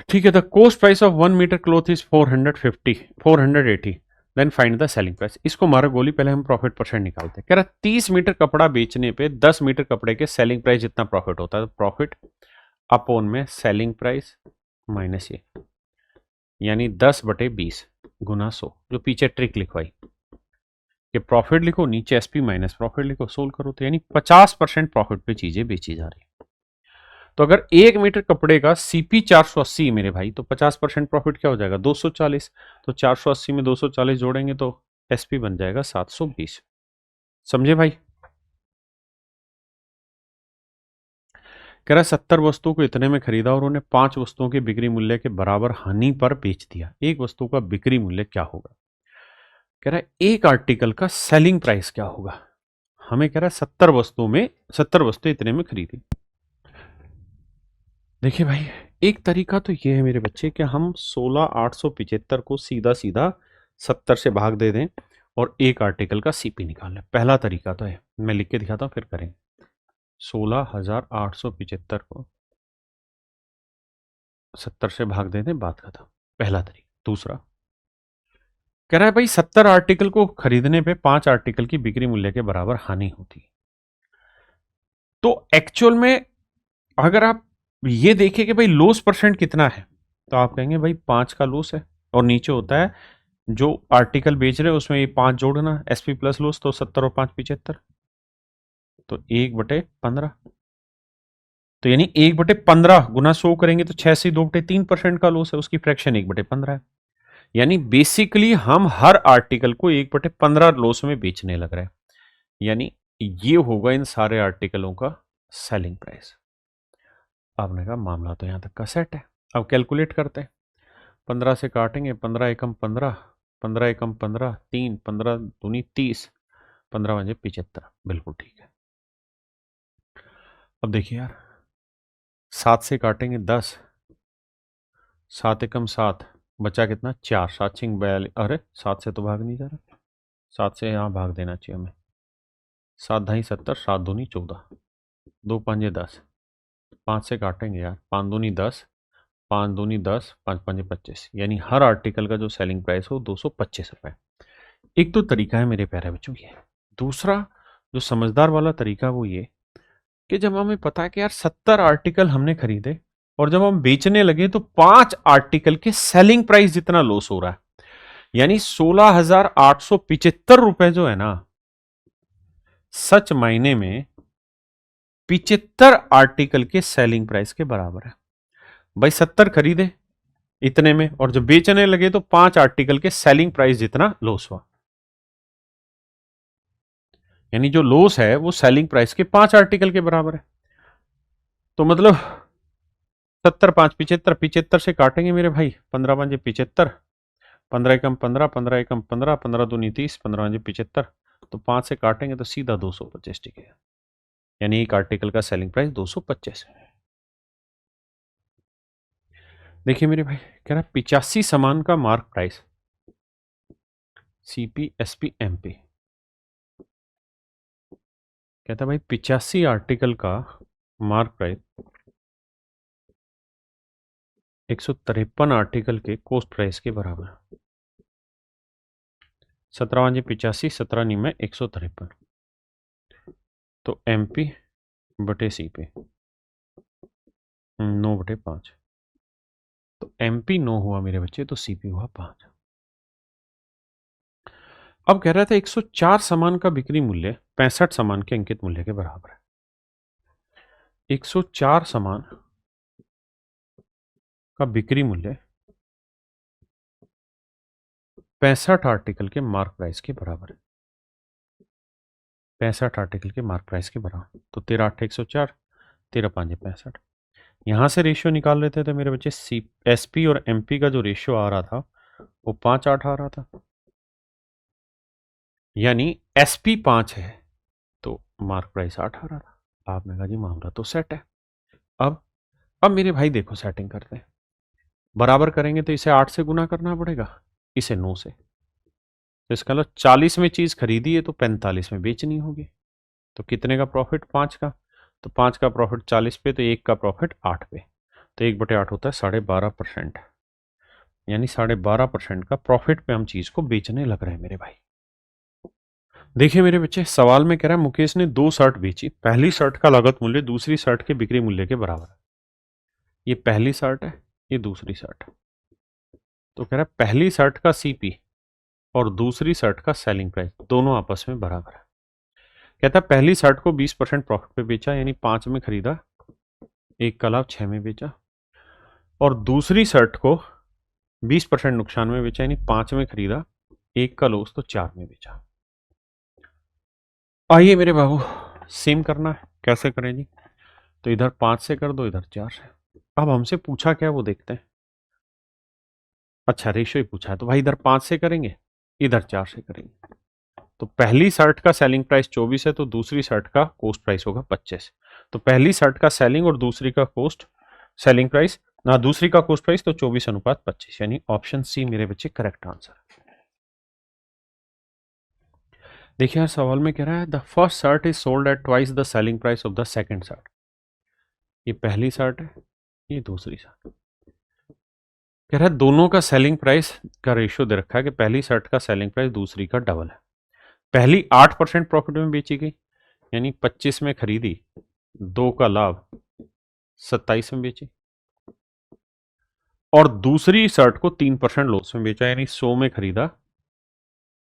ठीक है, the cost price of 1 metre cloth is 480, then find the selling price. इसको मारो गोली, पहले हम प्रॉफिट परसेंट निकालते हैं। कह रहा 30 मीटर कपड़ा बेचने पे 10 मीटर कपड़े के सेलिंग प्राइस जितना प्रॉफिट होता है, तो प्रॉफिट अपॉन में सेलिंग प्राइस माइनस ये, यानी 10/20 गुना 100। जो पीछे ट्रिक लिखवाई कि प्रॉफिट लिखो, नीचे एसपी माइनस प्रॉफिट लिखो, सोल्व करो, तो यानी 50% प्रॉफिट पे चीजें बेची जा रही। तो अगर 1 मीटर कपड़े का सीपी 480 मेरे भाई, तो 50% प्रॉफिट क्या हो जाएगा? 240। तो 480 में 240 जोड़ेंगे तो एसपी बन जाएगा 720। समझे भाई? कह रहा 70 वस्तुओं को इतने में खरीदा और उन्हें 5 वस्तुओं के बिक्री मूल्य के बराबर हानि पर बेच दिया। एक वस्तु का बिक्री मूल्य क्या होगा? कह रहा है एक आर्टिकल का सेलिंग प्राइस क्या होगा? हमें कह रहा है 70 वस्तुओं में 70 वस्तुएं इतने में खरीदी। देखिए भाई, एक तरीका तो ये है मेरे बच्चे कि हम 16,875 को सीधा सीधा 70 से भाग दे दें और एक आर्टिकल का सीपी निकाल लें। पहला तरीका तो है, मैं लिख के दिखाता हूँ फिर करेंगे। 16,875 को 70 से भाग दे दें, बात खत्म। पहला तरीका। दूसरा कह रहा है भाई 70 आर्टिकल को खरीदने पे 5 आर्टिकल की बिक्री मूल्य के बराबर हानि होती है। तो एक्चुअल में अगर आप ये देखें कि भाई लॉस परसेंट कितना है, तो आप कहेंगे भाई 5 का लॉस है, और नीचे होता है जो आर्टिकल बेच रहे हैं उसमें ये 5 जोड़ना, एसपी प्लस लॉस, तो 70 और 5 75, तो 1/15। तो यानी 1/15 गुना 100 करेंगे तो 6 से 2/3% का लॉस है, उसकी फ्रैक्शन 1/15 है। यानी बेसिकली हम हर आर्टिकल को 1/15 लॉस में बेचने लग रहे हैं। यानी ये होगा इन सारे आर्टिकलों का सेलिंग प्राइस। आपने कहा मामला तो यहां तक का सेट है। अब कैलकुलेट करते हैं। 15 से काटेंगे, 15 एकम 15, 15 एकम 15, 3, 15 दूनी 30, 15 पंजे 75। बिल्कुल ठीक है। अब देखिए यार, 7 से काटेंगे 10, 7 एकम 7, बचा कितना 4, 7 छिंग 42, अरे 7 से तो भाग नहीं जा रहा, 7 से यहाँ भाग देना चाहिए हमें। 7 ढाई 70, 7 दूनी 14, 2 पंजे 10, 5 से काटेंगे यार, 5 दूनी 10, 5 दूनी 10, 5 पंजे 25। यानी हर आर्टिकल का जो सेलिंग प्राइस हो 225 रुपये। एक तो तरीका है मेरे प्यारे बच्चों ये। दूसरा जो समझदार वाला तरीका वो ये कि जब हमें पता है कि यार 70 आर्टिकल हमने खरीदे और जब हम बेचने लगे तो 5 आर्टिकल के सेलिंग प्राइस जितना लॉस हो रहा है, यानी 16,875 रुपए जो है ना, सच मायने में 75 आर्टिकल के सेलिंग प्राइस के बराबर है। भाई 70 खरीदे इतने में और जब बेचने लगे तो 5 आर्टिकल के सेलिंग प्राइस जितना लॉस हुआ, यानी जो लॉस है वो सेलिंग प्राइस के 5 आर्टिकल के बराबर है। तो मतलब 70 5 75, 75 से काटेंगे मेरे भाई, 15 पंजे 75, 15 एकम 15, 15 एकम 15, 15 दूनी 30, 15 पंजे 75। तो 5 से काटेंगे तो सीधा 225 टिकेगा। यानी एक आर्टिकल का सेलिंग प्राइस 225 है। देखिए मेरे भाई, कह रहा 85 सामान का mark price CP SP MP. कहता भाई 85 आर्टिकल का मार्क प्राइस 153 आर्टिकल के कॉस्ट प्राइस के बराबर। 17 पंजे 85, 17 निमे 153, तो एमपी बटे सीपी 9/5। तो एमपी 9 हुआ मेरे बच्चे, तो सीपी हुआ 5। अब कह रहा था 104 सामान का बिक्री मूल्य 65 सामान के अंकित मूल्य के बराबर है। 104 सामान का बिक्री मूल्य 65 आर्टिकल के मार्क प्राइस के बराबर है। 65 आर्टिकल के मार्क प्राइस के बराबर, तो 13 8 104, 13 5 65। यहां से रेशियो निकाल लेते थे मेरे बच्चे। एसपी और एमपी का जो रेशियो आ रहा था वो 5 8 आ रहा था, यानी एसपी 5 है तो मार्क प्राइस 8 आ रहा था। आपने कहा जी मामला तो सेट है। अब मेरे भाई देखो, सेटिंग करते हैं। बराबर करेंगे तो इसे 8 से गुना करना पड़ेगा, इसे 9 से। तो इसका मतलब 40 में चीज खरीदी है तो 45 में बेचनी होगी। तो कितने का प्रॉफिट? 5 का। तो 5 का प्रॉफिट 40 पे, तो 1 का प्रॉफिट 8 पे। तो 1/8 होता है 12.5%। यानी 12.5% का प्रॉफिट पे हम चीज को बेचने लग रहे हैं मेरे भाई। देखिए मेरे बच्चे, सवाल में कह रहा है मुकेश ने 2 शर्ट बेची। पहली शर्ट का लागत मूल्य दूसरी शर्ट के बिक्री मूल्य के बराबर है। ये पहली शर्ट है, ये दूसरी शर्ट है। तो कह रहा है पहली शर्ट का सीपी और दूसरी शर्ट का सेलिंग प्राइस दोनों आपस में बराबर है। कहता है पहली शर्ट को 20% प्रॉफिट पे बेचा, यानी 5 में खरीदा, 1 का लाभ 6 में बेचा। और दूसरी शर्ट को 20% नुकसान में बेचा, यानी 5 में खरीदा, 1 का लॉस, तो 4 में बेचा। आइए मेरे बाबू, सेम करना है। कैसे करें जी? तो इधर 5 से कर दो, इधर 4 से। अब हमसे पूछा क्या वो देखते हैं। अच्छा, रेशियो ही पूछा है, तो भाई इधर 5 से करेंगे, इधर 4 से करेंगे। तो पहली शर्ट का सेलिंग प्राइस 24 है, तो दूसरी शर्ट का कॉस्ट प्राइस होगा 25। तो पहली शर्ट का सेलिंग और दूसरी का कॉस्ट सेलिंग प्राइस ना, दूसरी का कॉस्ट प्राइस, तो 24:25, यानी ऑप्शन सी मेरे बच्चे करेक्ट आंसर। देखिए यार, सवाल में कह रहा है the first shirt is sold at twice the selling price of the second shirt. ये पहली शर्ट है, ये दूसरी शर्ट। कह रहा है दोनों का सेलिंग प्राइस का रेशियो दे रखा है कि पहली शर्ट का सेलिंग प्राइस दूसरी का डबल है। पहली 8% प्रॉफिट में बेची गई, यानी 25 में खरीदी, 2 का लाभ, 27 में बेची। और दूसरी शर्ट को 3% लॉस में बेचा, यानी 100 में खरीदा,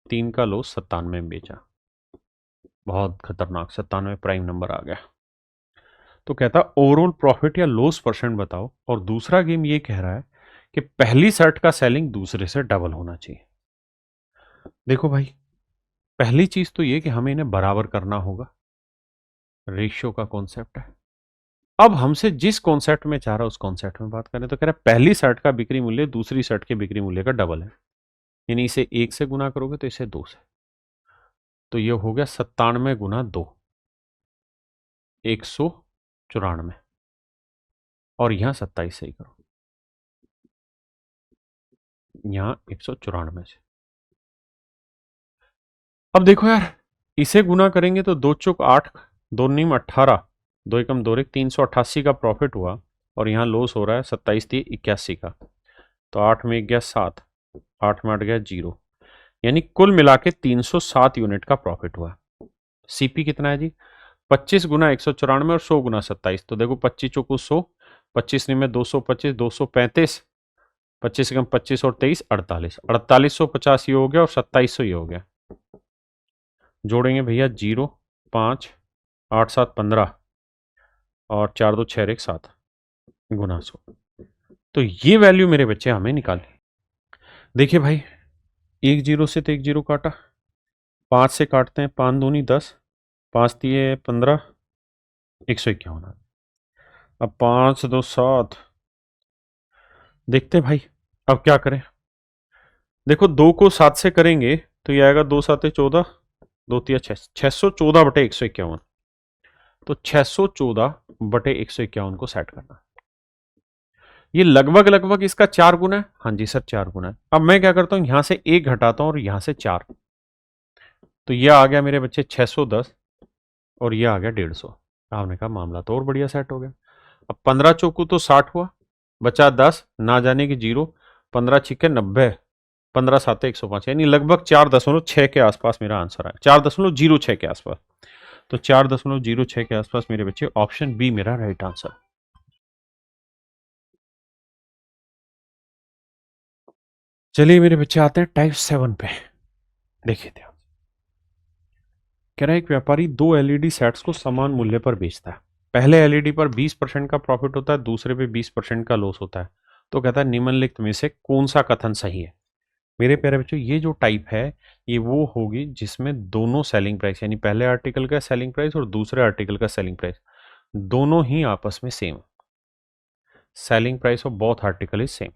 3 का लॉस, 97 में बेचा। बहुत खतरनाक, 97 प्राइम नंबर आ गया। तो कहता ओवरऑल प्रॉफिट या लॉस परसेंट बताओ, और दूसरा गेम ये कह रहा है कि पहली शर्ट का सेलिंग दूसरे से डबल होना चाहिए। देखो भाई, पहली चीज तो ये कि हमें इन्हें बराबर करना होगा, रेशियो का कॉन्सेप्ट है। अब हमसे जिस कॉन्सेप्ट में चाह रहा है उस कॉन्सेप्ट में बात करें, तो कह रहा है पहली शर्ट का बिक्री मूल्य दूसरी शर्ट के बिक्री मूल्य का डबल है, यानी इसे 1 से गुना करोगे तो इसे 2 से, तो ये हो गया 97 गुना 2, 194, और यहां 27 से ही करो, यहां 194 से। अब देखो यार, इसे गुना करेंगे तो 2 चौक 8, 2 नीम 18, 2 एकम 2 रेक 388 का प्रॉफिट हुआ, और यहाँ लॉस हो रहा है 27 थी 81 का, तो 8 में 1 गया 7, 8 में 8 गया 0, यानी कुल मिला के 307 यूनिट का प्रॉफिट हुआ। सीपी कितना है जी? 25 गुना 194 और 100 गुना 27, तो देखो 25 चौको 100, 25 में 225, 235, 25 कम 25 और 23 48, 4850 ये हो गया, और 2700 ये हो गया। जोड़ेंगे भैया 0, 5, 8 7 15, और 4 2 6 1 7 गुना 100, तो ये वैल्यू मेरे बच्चे हमें निकालनी। देखिए भाई, 1 0 से तो 1 0 काटा, 5 से काटते हैं, 5 दूनी 10, 5 दिए 15, 151। अब 5 2 7, देखते हैं भाई अब क्या करें। देखो 2 को 7 से करेंगे तो ये आएगा 2 7 14, 2 3 6, 614 बटे 151, तो 614 बटे 151 को सेट करना। ये लगभग लगभग इसका 4 गुना है। हाँ जी सर 4 गुना है। अब मैं क्या करता हूं, यहां से 1 घटाता हूं और यहां से 4, तो यह आ गया मेरे बच्चे 610, और यह आ गया 150। आपने कहा मामला तो और बढ़िया सेट हो गया। अब 15 चौकू तो 60 हुआ, बचा 10, ना जाने की 0, 15 छिक्के 90, 15 7 105, यानी लगभग 4.6 के आसपास मेरा आंसर है, 4.06 के आसपास। तो 4.06 के आसपास मेरे बच्चे ऑप्शन बी मेरा राइट आंसर। चलिए मेरे बच्चे आते हैं टाइप 7 पे। देखिए ध्यान, कह रहा है एक व्यापारी 2 एलईडी सेट्स को समान मूल्य पर बेचता है। पहले एलईडी पर 20% का प्रॉफिट होता है, दूसरे पे 20% का लॉस होता है। तो कहता है निम्नलिखित में से कौन सा कथन सही है। मेरे प्यारे बच्चों, ये जो टाइप है ये वो होगी जिसमें दोनों सेलिंग प्राइस, यानी पहले आर्टिकल का सेलिंग प्राइस और दूसरे आर्टिकल का सेलिंग प्राइस दोनों ही आपस में same, selling price of both article is same.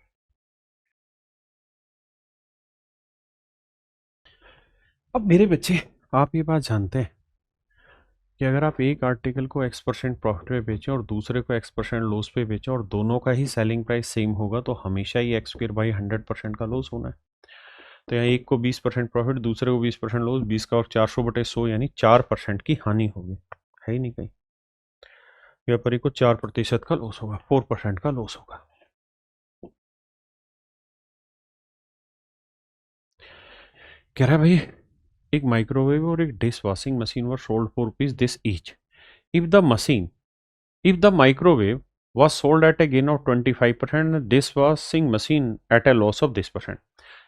अब मेरे बच्चे, आप ये बात जानते हैं कि अगर आप एक आर्टिकल को X% प्रॉफिट पे बेचें और दूसरे को X% लॉस पे बेचें और दोनों का ही सेलिंग प्राइस सेम होगा, तो हमेशा ही X² 100% का लॉस होना है। तो यहाँ एक को 20% प्रॉफिट, दूसरे को 20% लॉस, 20 का और 400 बटे 100, यानी 4% की हानि होगी। है ही नहीं कहीं। व्यापारी को 4% का लॉस होगा, 4% का लॉस होगा। कह रहा है भाई, एक माइक्रोवेव और एक dish washing machine were sold for rupees this each. If the machine, if the microwave was sold at a gain of 25% and dishwashing machine at a loss of this percent।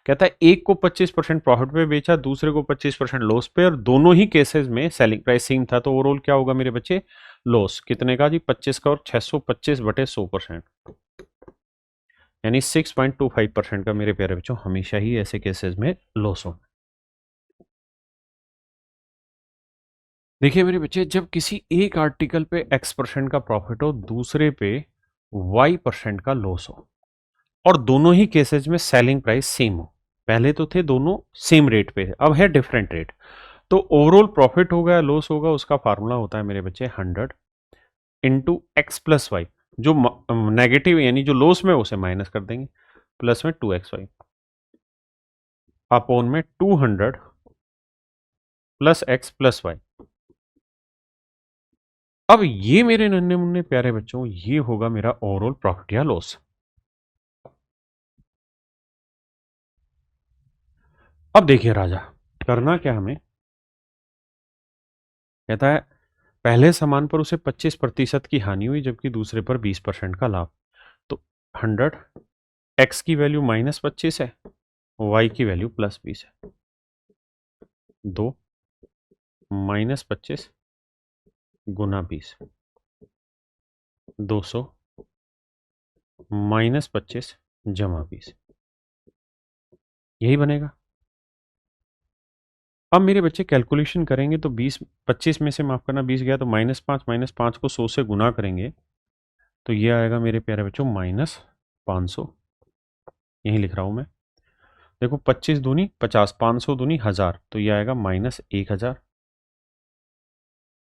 कहता है एक को 25% profit पे बेचा, दूसरे को 25% loss पे, और दोनों ही केसेस में सेलिंग प्राइस सेम था, तो ओवरऑल क्या होगा मेरे बच्चे? लॉस कितने का जी? 25 का, और 625 बटे 100%, यानी 6.25% का मेरे प्यारे बच्चों हमेशा ही ऐसे केसेस में लॉस होगा। देखिए मेरे बच्चे, जब किसी एक आर्टिकल पे X% का प्रॉफिट हो, दूसरे पे Y% का लॉस हो, और दोनों ही केसेस में सेलिंग प्राइस सेम हो, पहले तो थे दोनों सेम रेट पे, अब है डिफरेंट रेट, तो ओवरऑल प्रॉफिट होगा या लॉस होगा, उसका फार्मूला होता है मेरे बच्चे 100 इंटू एक्स प्लस वाई। जो नेगेटिव यानी जो लॉस में उसे माइनस कर देंगे, प्लस में 2xy अपॉन में 200 प्लस x प्लस वाई। अब ये मेरे नन्हे मुन्ने प्यारे बच्चों, ये होगा मेरा ओवरऑल प्रॉफिट या लॉस। अब देखिए राजा, करना क्या हमें, कहता है पहले सामान पर उसे 25% की हानि हुई, जबकि दूसरे पर 20% का लाभ। तो 100, x की वैल्यू -25 है, y की वैल्यू +20 है, 2 -25 गुना 20, 200 माइनस 25 जमा 20, यही बनेगा। अब मेरे बच्चे कैलकुलेशन करेंगे तो 25 में से माफ करना 20 गया तो -5 को 100 से गुना करेंगे तो ये आएगा मेरे प्यारे बच्चों -500। यही लिख रहा हूं मैं। देखो 25 दूनी 50, 500 दूनी 1000, तो ये आएगा -1000।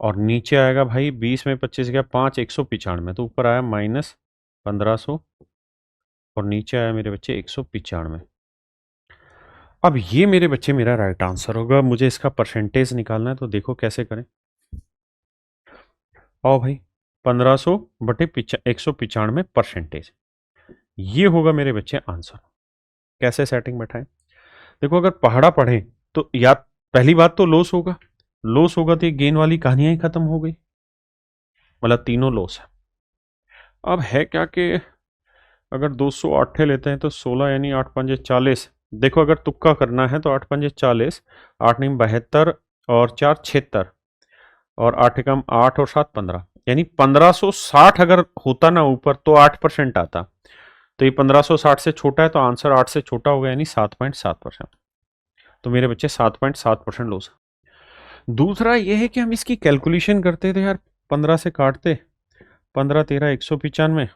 और नीचे आएगा भाई 20 में 25 गया 5, 195, तो ऊपर आया -1500 और नीचे आया मेरे बच्चे 195। अब ये मेरे बच्चे मेरा राइट आंसर होगा। मुझे इसका परसेंटेज निकालना है, तो देखो कैसे करें। आओ भाई, 1500 बटे 195 परसेंटेज, ये होगा मेरे बच्चे आंसर। कैसे सेटिंग बैठाएं? देखो अगर पहाड़ा पढ़े तो या पहली बात तो लॉस होगा, लॉस होगा तो ये गेन वाली कहानियां ही खत्म हो गई, मतलब तीनों लॉस है। अब है क्या कि अगर 208 लेते हैं तो 16 यानी 8 पंजे 40। देखो अगर तुक्का करना है तो 8 पंजे 40, 8 नहीं 72 और 4 76 और 8 कम 8 और 7 15, यानी 1560 अगर होता ना ऊपर तो 8% आता। तो ये 1560 से छोटा है तो आंसर 8 से छोटा होगा, यानी 7.7%। तो मेरे बच्चे 7.7% लॉस। दूसरा ये है कि हम इसकी कैलकुलेशन करते थे यार, 15 से काटते 15 13 195,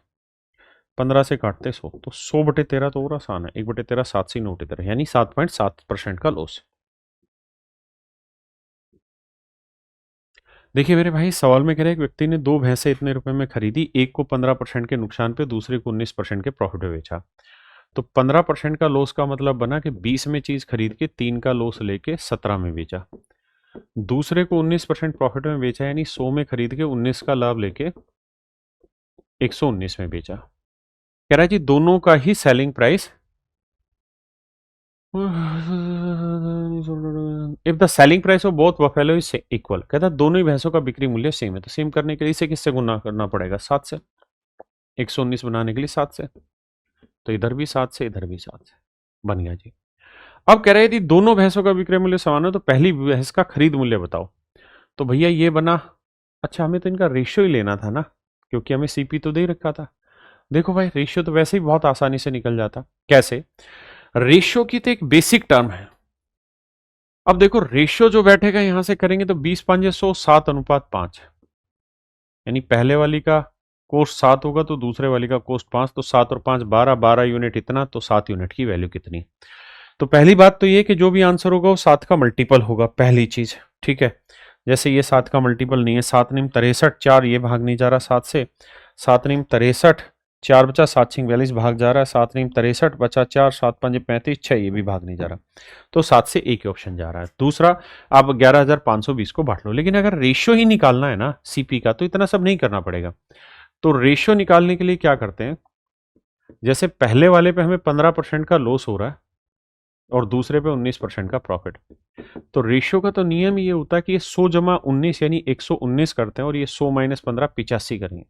15 से काटते 100, तो 100 बटे 13 तो और आसान है, 1 बटे 13 7 से 9 बटे 13, यानी 7.7% का लॉस। देखिए मेरे भाई, सवाल में कह रहे एक व्यक्ति ने 2 भैंसें इतने रुपए में खरीदी, एक को 15% के नुकसान पे, दूसरे को 19% के प्रॉफिट में बेचा। तो 15% का लॉस का मतलब बना कि 20 में चीज खरीद के 3 का लॉस लेके 17 में बेचा। दूसरे को 19% प्रॉफिट में बेचा, यानी 100 में खरीद के 19 का लाभ लेके 119 में बेचा। कह रहा है जी दोनों का ही selling price, if the selling price of both buffalo is equal, कहता है दोनों ही भैंसों का बिक्री मूल्य सेम है। तो सेम करने के लिए इसे किससे गुना करना पड़ेगा? 7 से। 119 बनाने के लिए 7 से, तो इधर भी 7 से इधर भी 7 से, बन गया जी। अब कह रहे थी दोनों भैंसों का विक्रय मूल्य समान है तो पहली भैंस का खरीद मूल्य बताओ। तो भैया ये बना, अच्छा हमें तो इनका रेशियो ही लेना था ना, क्योंकि हमें सीपी तो दे ही रखा था। देखो भाई रेशियो तो वैसे ही बहुत आसानी से निकल जाता। कैसे? रेशियो की तो एक बेसिक टर्म है। अब देखो रेशियो जो बैठेगा यहां से करेंगे तो 20 पंजे 100, 7:5, यानी पहले वाली का कोस्ट 7 होगा तो दूसरे वाली का कोस्ट 5, तो 7 और 5 12, 12 यूनिट इतना, तो 7 यूनिट की वैल्यू कितनी? तो पहली बात तो ये कि जो भी आंसर होगा वो 7 का मल्टीपल होगा, पहली चीज। ठीक है, जैसे ये 7 का मल्टीपल नहीं है, 7 निम 63, 4 ये भाग नहीं जा रहा 7 से, 7 निम 63, 4 बचा, 7 छिंग 42 भाग जा रहा है, 7 निम 63 बचा 4, 7 पंजे 35, 6 ये भी भाग नहीं जा रहा, तो 7 से एक ही ऑप्शन जा रहा है। दूसरा, आप 11,520 को बांट लो। लेकिन अगर रेशियो ही निकालना है ना सीपी का, तो इतना सब नहीं करना पड़ेगा। तो रेशियो निकालने के लिए क्या करते हैं, जैसे पहले वाले पे हमें 15% का लॉस हो रहा है और दूसरे पे 19% का प्रॉफिट, तो रेशियो का तो नियम ये होता है कि ये 100 जमा 19 यानी 119 करते हैं और ये 100 माइनस 15 85 करेंगे।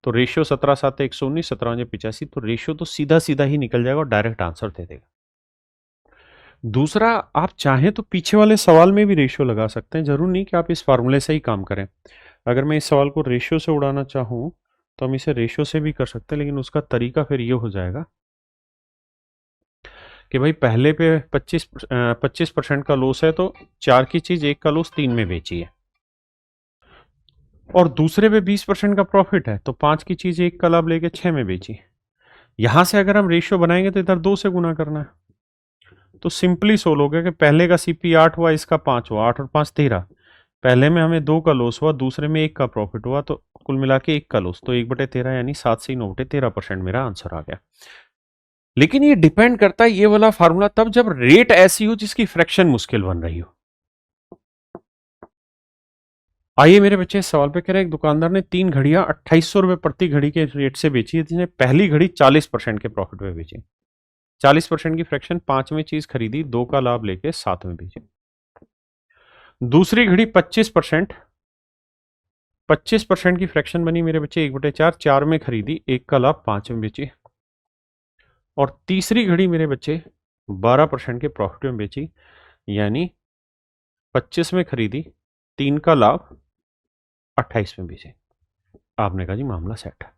तो रेशियो 17 7 119, 17 85, तो रेशियो तो सीधा सीधा ही निकल जाएगा और डायरेक्ट आंसर दे देगा। दूसरा, आप चाहें तो पीछे वाले सवाल में भी रेशियो लगा सकते हैं, जरूर नहीं कि आप इस फार्मूले से ही काम करें। अगर मैं इस सवाल को रेशियो से उड़ाना चाहूं तो हम इसे रेशियो से भी कर सकते हैं, लेकिन उसका तरीका फिर ये हो जाएगा कि भाई पहले पे 25% का लॉस है तो 4 की चीज 1 का लॉस 3 में बेची है, और दूसरे पे 20% का प्रॉफिट है तो 5 की चीज 1 का लाभ लेके 6 में बेची। यहां से अगर हम रेशियो बनाएंगे तो इधर 2 से गुना करना है, तो सिंपली सोल्व हो गया कि पहले का सीपी 8 हुआ, इसका 5 हुआ, 8 और 5 13, पहले में हमें 2 का लॉस हुआ, दूसरे में 1 का प्रॉफिट हुआ, तो कुल मिला के 1 का लॉस, तो 1/13 यानी 7 से 9/13% मेरा आंसर आ गया। लेकिन ये डिपेंड करता है ये वाला फार्मूला तब जब रेट ऐसी हो जिसकी फ्रैक्शन मुश्किल बन रही हो। आइए मेरे बच्चे, इस सवाल पे कह रहे हैं एक दुकानदार ने 3 घड़ियां 2800 रुपए प्रति घड़ी के रेट से बेची है, जिसने पहली घड़ी 40% के प्रॉफिट में बेची। 40% की फ्रैक्शन, 5 में चीज खरीदी, 2 का लाभ लेके 7 में बेची। दूसरी घड़ी 25%, 25% की फ्रैक्शन बनी मेरे बच्चे 1/4, 4 में खरीदी, 1 का लाभ 5 में बेची। और तीसरी घड़ी मेरे बच्चे 12% के प्रॉफिट में बेची, यानी 25 में खरीदी, 3 का लाभ 28 में बेचे। आपने कहा जी मामला सेट है।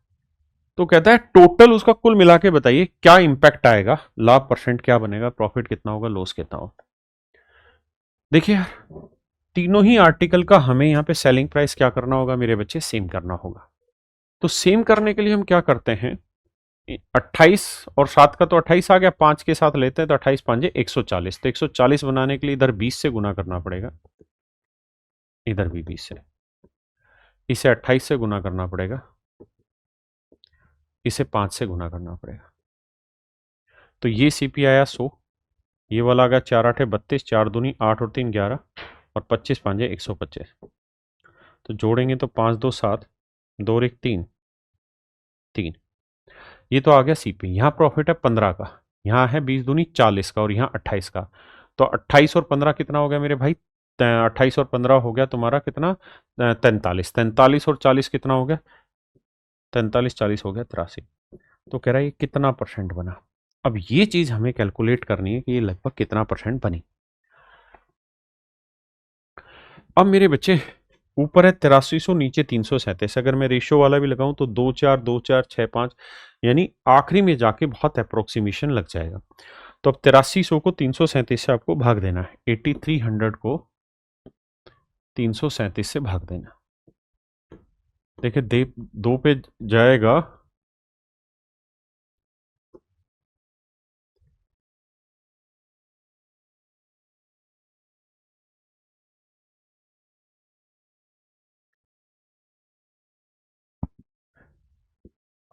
तो कहता है टोटल उसका कुल मिला के बताइए क्या इंपैक्ट आएगा, लाभ परसेंट क्या बनेगा, प्रॉफिट कितना होगा, लॉस कितना होगा। देखिए यार, तीनों ही आर्टिकल का हमें यहाँ पे सेलिंग प्राइस क्या करना होगा मेरे बच्चे, सेम करना होगा। तो सेम करने के लिए हम क्या करते हैं, 28 और 7 का तो 28 आ गया, 5 के साथ लेते हैं तो 28 5 140। तो 140 बनाने के लिए इधर 20 से गुना करना पड़ेगा, इधर भी 20 से, इसे 28 से गुना करना पड़ेगा, इसे 5 से गुना करना पड़ेगा। तो ये सीपी आया 100, ये वाला आ गया 4 8 32, 4 दूनी 8 और 3 11 और 25 5 125। तो जोड़ेंगे तो 5 2 7, 2 और 1 3 3। ये तो आ गया सीपी। यहाँ प्रॉफिट है 15 का, यहाँ है 20 दूनी 40 का और यहाँ 28 का। तो 28 और 15 कितना हो गया मेरे भाई, 28 और 15 हो गया तुम्हारा कितना, 43। 43 और 40 कितना हो गया, 43 40 हो गया 83। तो कह रहा है ये कितना परसेंट बना। अब ये चीज हमें कैलकुलेट करनी है कि ये लगभग कितना परसेंट बनी। अब मेरे बच्चे ऊपर है 8300, नीचे 337। अगर मैं रेशियो वाला भी लगाऊं तो 2 4 2 4 6 5, यानी आखिरी में जाके बहुत अप्रोक्सीमेशन लग जाएगा। तो अब 8300 को 337 से आपको भाग देना है, 8300 को 337 से भाग देना। देखिए 2 पे जाएगा,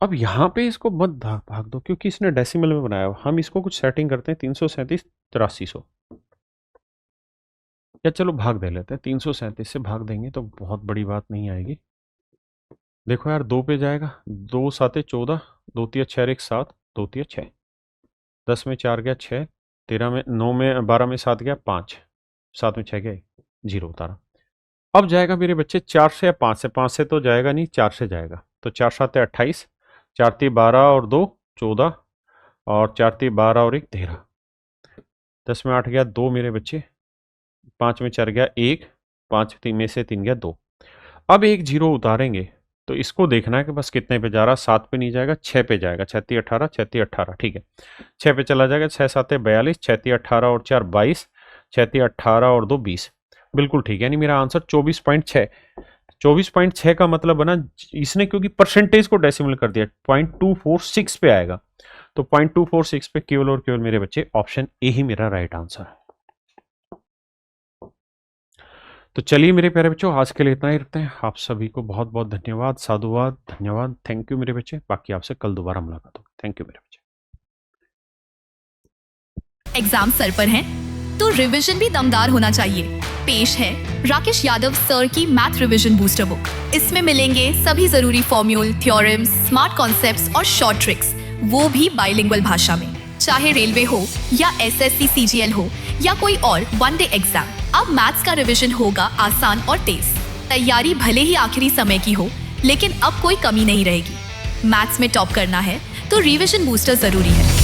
अब यहाँ पे इसको मत भाग दो क्योंकि इसने डेसिमल में बनाया हुआ। हम इसको कुछ सेटिंग करते हैं 337 8300, या चलो भाग दे लेते हैं, 337 से भाग देंगे तो बहुत बड़ी बात नहीं आएगी। देखो यार 2 पे जाएगा, 2 7 14, 2 3 6 1 7, 2 3 6, 10 में 4 गया 6, 13 में 9 में 12 में 7 गया 5, 7 में 6 गया 0 उतारा। अब जाएगा मेरे बच्चे 4 से या 5 से, 5 से तो जाएगा नहीं, 4 से जाएगा। तो 4 7 28, 4 3 12 और 2 14 और 4 3 12 और 1 13, 10 में 8 गया 2 मेरे बच्चे, 5 में 4 गया 1, 5 3 में से 3 गया 2। अब एक 0 उतारेंगे तो इसको देखना है कि बस कितने पे जा रहा, 7 पे नहीं जाएगा, 6 पे जाएगा, 6 3 18, 6 3 18, ठीक है 6 पे चला जाएगा, 6 7 42, 6 3 18 और 4 22, 6 3 18 और 2 20, बिल्कुल ठीक है। यानी मेरा आंसर 24.6। 24.6 का मतलब बना, इसने क्योंकि परसेंटेज को डेसिमल कर दिया, 0.246 पे आएगा। तो 0.246 पे केवल और केवल मेरे बच्चे ऑप्शन ए ही मेरा राइट आंसर है। तो चलिए मेरे प्यारे बच्चों, आज के लिए इतना ही रखते हैं। आप सभी को बहुत बहुत धन्यवाद, साधुवाद, धन्यवाद, थैंक यू मेरे बच्चे। बाकी आपसे कल दोबारा मुलाकात होगी। थैंक यू मेरे बच्चे। एग्जाम सर पर है तो रिवीजन भी दमदार होना चाहिए। पेश है राकेश यादव सर की मैथ रिवीजन बूस्टर बुक। इसमें मिलेंगे सभी जरूरी फॉर्म्यूल, थ्योरम्स, स्मार्ट कॉन्सेप्ट्स और शॉर्ट ट्रिक्स, वो भी बाइलिंगुअल भाषा में। चाहे रेलवे हो या एसएससी सीजीएल हो या कोई और वन डे एग्जाम, अब मैथ्स का रिवीजन होगा आसान और तेज। तैयारी भले ही आखिरी समय की हो, लेकिन अब कोई कमी नहीं रहेगी। मैथ्स में टॉप करना है तो रिवीजन बूस्टर जरूरी है।